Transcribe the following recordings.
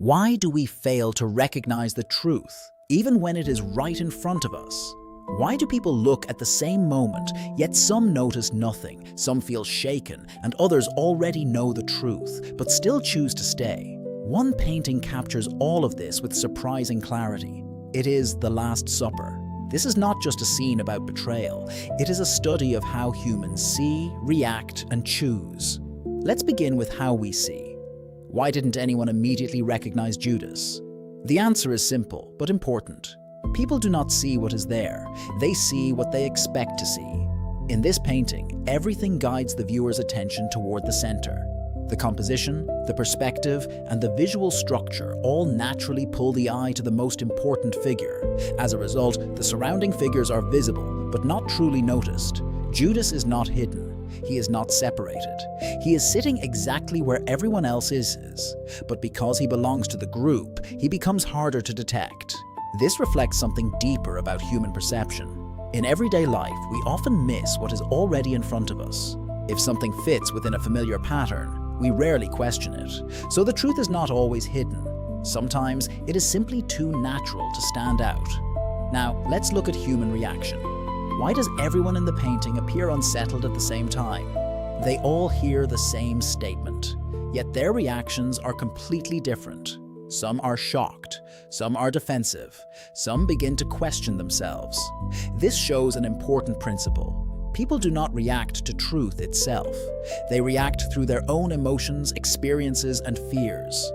Why do we fail to recognize the truth, even when it is right in front of us? Why do people look at the same moment, yet some notice nothing, some feel shaken, and others already know the truth, but still choose to stay? One painting captures all of this with surprising clarity. It is The Last Supper. This is not just a scene about betrayal, it is a study of how humans see, react, and choose. Let's begin with how we see. Why didn't anyone immediately recognize Judas? The answer is simple, but important. People do not see what is there, they see what they expect to see. In this painting, everything guides the viewer's attention toward the center. The composition, the perspective, and the visual structure all naturally pull the eye to the most important figure. As a result, the surrounding figures are visible, but not truly noticed. Judas is not hidden. He is not separated. He is sitting exactly where everyone else is. But because he belongs to the group, he becomes harder to detect. This reflects something deeper about human perception. In everyday life, we often miss what is already in front of us. If something fits within a familiar pattern, we rarely question it. So the truth is not always hidden. Sometimes it is simply too natural to stand out. Now, let's look at human reaction. Why does everyone in the painting appear unsettled at the same time? They all hear the same statement, yet their reactions are completely different. Some are shocked, some are defensive, some begin to question themselves. This shows an important principle. People do not react to truth itself. They react through their own emotions, experiences, and fears.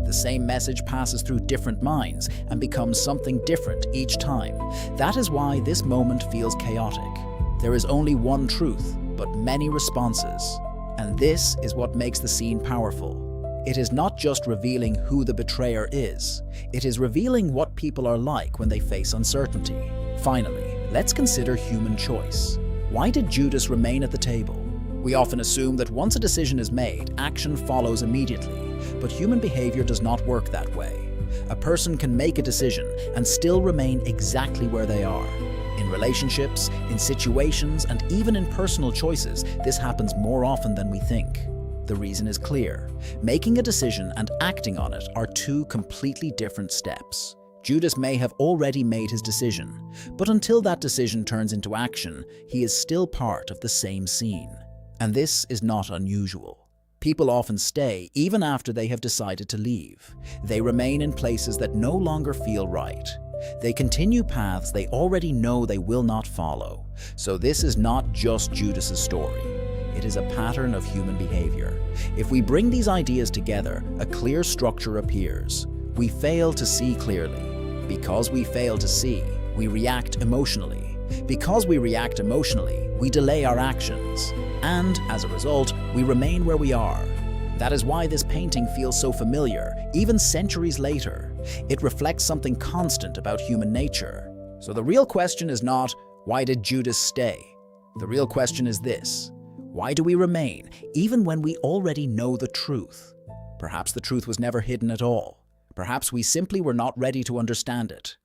The same message passes through different minds and becomes something different each time. That is why this moment feels chaotic. There is only one truth, but many responses. And this is what makes the scene powerful. It is not just revealing who the betrayer is, it is revealing what people are like when they face uncertainty. Finally, let's consider human choice. Why did Judas remain at the table? We often assume that once a decision is made, action follows immediately. But human behavior does not work that way. A person can make a decision and still remain exactly where they are. In relationships, in situations, and even in personal choices, this happens more often than we think. The reason is clear. Making a decision and acting on it are two completely different steps. Judas may have already made his decision, but until that decision turns into action, he is still part of the same scene. And this is not unusual. People often stay even after they have decided to leave. They remain in places that no longer feel right. They continue paths they already know they will not follow. So this is not just Judas's story. It is a pattern of human behavior. If we bring these ideas together, a clear structure appears. We fail to see clearly. Because we fail to see, we react emotionally. Because we react emotionally, we delay our actions. And, as a result, we remain where we are. That is why this painting feels so familiar, even centuries later. It reflects something constant about human nature. So the real question is not, why did Judas stay? The real question is this: why do we remain, even when we already know the truth? Perhaps the truth was never hidden at all. Perhaps we simply were not ready to understand it.